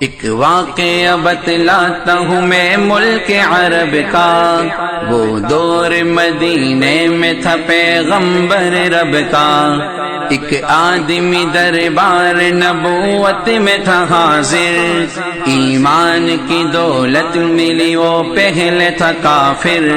ایک واقعہ بتلاتا ہوں میں ملک عرب کا، وہ دور مدینے میں تھا پیغمبر رب کا۔ ایک آدمی دربار نبوت میں تھا حاضر، ایمان کی دولت ملی وہ پہلے تھا کافر۔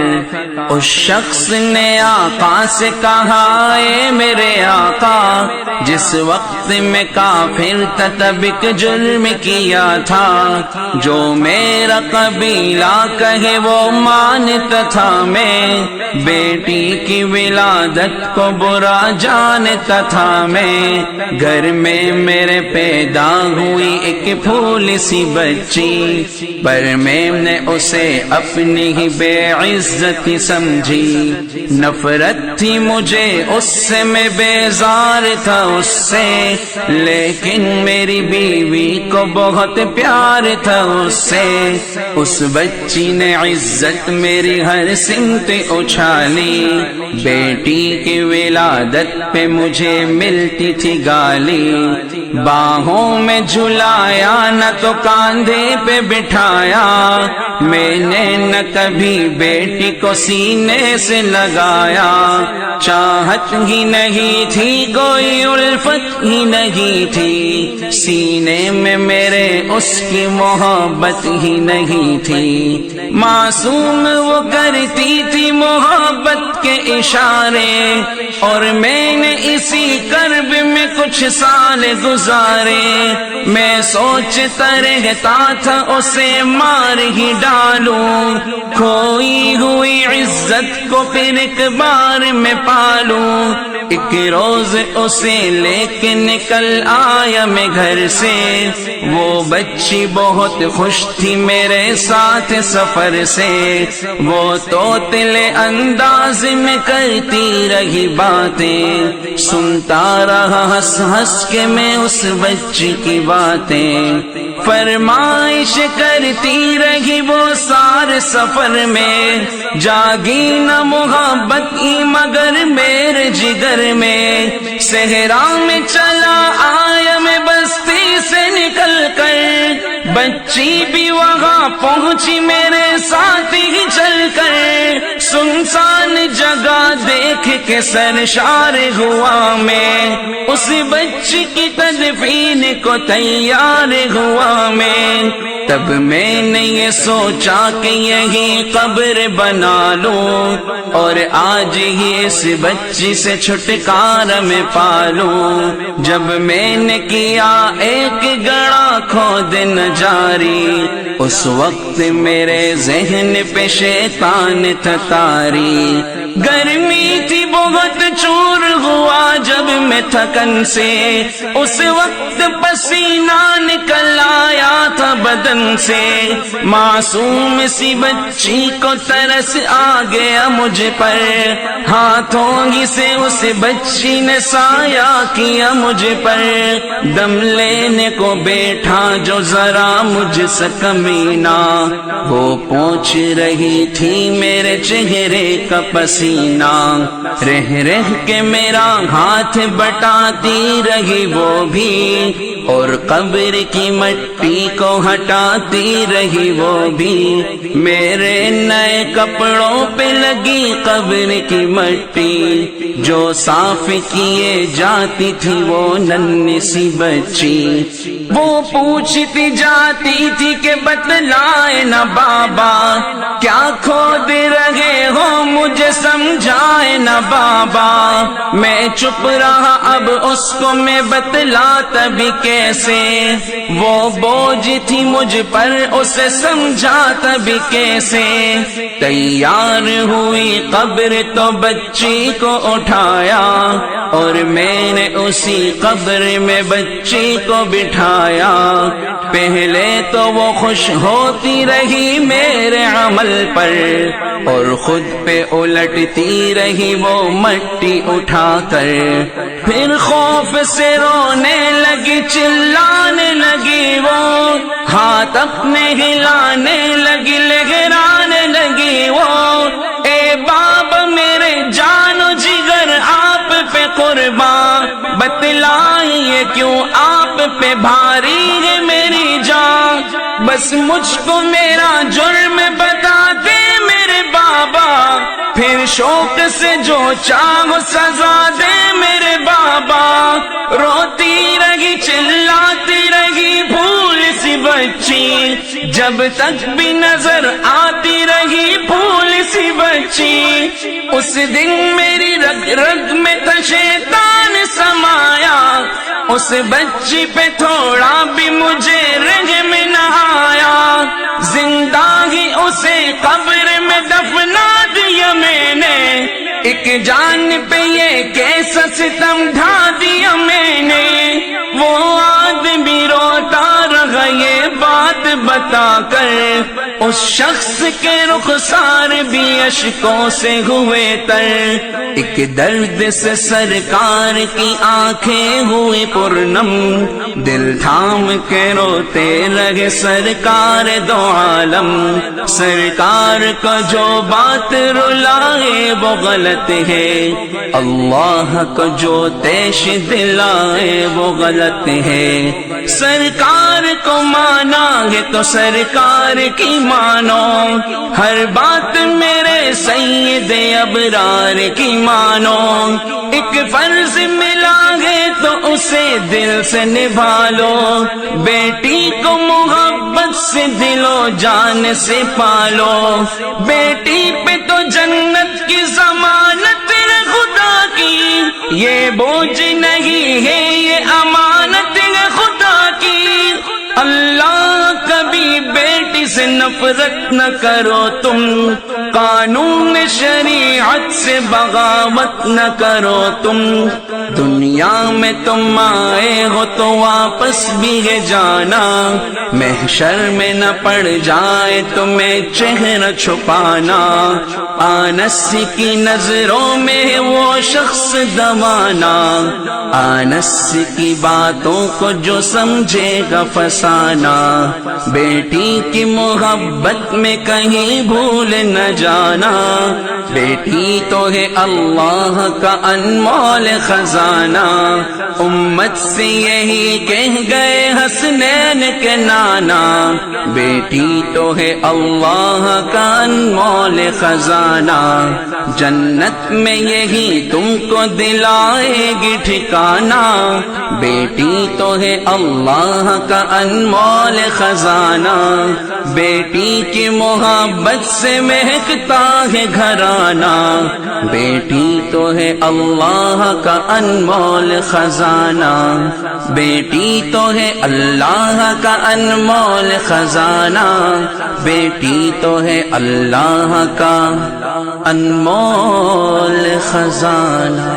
اس شخص نے آقا سے کہا اے میرے آقا، جس وقت میں کافر تھا تب ایک جرم کیا تھا، جو میرا قبیلہ کہے وہ مانتا تھا میں، بیٹی کی ولادت کو برا جانتا تھا میں۔ گھر میں میرے پیدا ہوئی ایک پھول سی بچی، پر میں نے اسے اپنی ہی بے عزت سمجھی۔ نفرت تھی مجھے اس سے، میں بیزار تھا اس سے، لیکن میری بیوی کو بہت پیار تھا اس سے۔ اس بچی نے عزت میری ہر سمت اچھالی، بیٹی کی ولادت پہ مجھے ملتی تھی گالی۔ باہوں میں جھلایا نہ تو کاندھے پہ بٹھایا، میں نے نہ کبھی بیٹی کو سینے سے لگایا۔ چاہت ہی نہیں تھی کوئی الفت ہی نہیں تھی، سینے میں میرے اس کی محبت ہی نہیں تھی۔ معصوم وہ کرتی تھی محبت کے اشارے، اور میں نے اسی کرب میں کچھ سال گزارے۔ میں سوچتا رہتا تھا اسے مار ہی ڈالوں، کھوئی ہوئی عزت کو پھر ایک بار میں پالوں۔ ایک روز اسے لے کے نکل آیا میں گھر سے، وہ بچی بہت خوش تھی میرے ساتھ سفر سے۔ وہ توتلے انداز میں کرتی رہی باتیں، سنتا رہا ہنس ہنس کے میں اس بچی کی باتیں۔ فرمائش کرتی رہی وہ سارے سفر میں، جاگی نہ محبت ہی مگر میرے جگر میں۔ صحرا میں چلا آیا میں بستی سے نکل کر، بچی بھی وہاں پہنچی میرے ساتھ ہی چل کر۔ سنسان جگہ دیکھ کے سرشار ہوا میں، اس بچی کی تدفین کو تیار ہوا میں۔ تب میں نے یہ سوچا کہ یہی قبر بنا لوں، اور آج ہی اس بچی سے چھٹکارا میں پالوں۔ جب میں نے کیا ایک گڑا کھود نہ جاری، اس وقت میرے ذہن پہ شیطان تھا طاری۔ گرمی تھی بہت چور ہوا جب میں تھکن سے، اس وقت پسینہ نکل آیا تھا بدن سے۔ معصوم سی بچی کو ترس آ گیا مجھ پر، ہاتھوں ہی سے اس بچی نے سایہ کیا مجھ پر۔ دم لینے کو بیٹھا جو ذرا مجھ سے کمینہ، وہ پوچھ رہی تھی میرے چہرے کا پسینہ۔ رہ رہ کے میرا ہاتھ بٹاتی رہی وہ بھی، اور قبر کی مٹی کو ہٹاتی رہی وہ بھی۔ میرے نئے کپڑوں پہ لگی قبر کی مٹی، جو صاف کیے جاتی تھی وہ ننھی سی بچی۔ وہ پوچھتی جاتی تھی کہ بتلائے نہ بابا، کیا کھود رہے ہو مجھے سمجھائے نہ بابا۔ میں چپ رہا، اب اس کو میں بتلاتا بھی کیسے، وہ بوجھ تھی مجھ پر اسے سمجھاتا بھی کیسے۔ تیار ہوئی قبر تو بچی کو اٹھایا، اور میں نے اسی قبر میں بچی کو بٹھایا۔ پہلے تو وہ خوش ہوتی رہی میرے عمل پر، اور خود پہ الٹتی رہی وہ مٹی اٹھا کر۔ پھر خوف سے رونے لگی، چلانے لگی وہ، ہاتھ اپنے ہلانے لگی، لہرانے لگی وہ۔ اے باب میرے جان و جگر آپ پہ قربان، بتلائیے کیوں آپ پہ بھاری ہے میری جان۔ بس مجھ کو میرا جرم بتا دے میرے بابا، پھر شوق سے جو چاہو سزا دے میرے بابا۔ روتی رہی چلاتی رہی بھول سی بچی، جب تک بھی نظر آتی رہی بھول سی بچی۔ اس دن میری رگ رگ میں تھا شیطان سمایا، اس بچی پہ تھوڑا بھی مجھے رحم نہ آیا۔ زندہ ہی اسے قبر میں دفنا دیا میں نے، ایک جان پہ یہ کیسا ستم ڈھا دیا میں نے۔ وہ آدمی روتا رہا یہ بات بتا کر، اس شخص کے رخسار بھی اشکوں سے ہوئے تر۔ ایک درد سے سرکار کی آنکھیں ہوئی پرنم، دل تھام کے روتے لگے سرکار دو عالم۔ سرکار کا جو بات رلائے وہ غلط ہے، اللہ کو جو تیش دلائے وہ غلط ہے۔ سرکار کو مانا ہے تو سرکار کی مانو، ہر بات میرے سید ابرار کی مانو۔ ایک فرض ملا ہے تو اسے دل سے نبھا لو، بیٹی کو محبت سے دل و جان سے پالو۔ بیٹی پہ تو جنت کی ضمانت ہے خدا کی، یہ بوجھ نہیں ہے یہ امانت ہے خدا کی۔ اللہ کبھی بیٹی سے نفرت نہ کرو تم، قانون شریعت سے بغاوت نہ کرو تم۔ دنیا میں تم آئے ہو تو واپس بھی ہے جانا، محشر میں نہ پڑ جائے تمہیں چہرہ چھپانا۔ آنس کی نظروں میں وہ شخص دوانا، آنس کی باتوں کو جو سمجھے گا فسانا۔ بیٹی کی محبت میں کہیں بھول نہ جانا، بیٹی تو ہے اللہ کا انمول خزانہ۔ امت سے یہی کہہ گئے حسنین کے نانا، بیٹی تو ہے اللہ کا انمول خزانہ۔ جنت میں یہی تم کو دلائے گی ٹھکانہ، بیٹی تو ہے اللہ کا انمول خزانہ۔ بیٹی کی محبت سے مہکتا ہے گھرانہ، بیٹی تو ہے اللہ کا انمول خزانہ۔ بیٹی تو ہے اللہ کا انمول خزانہ، بیٹی تو ہے اللہ کا انمول خزانہ۔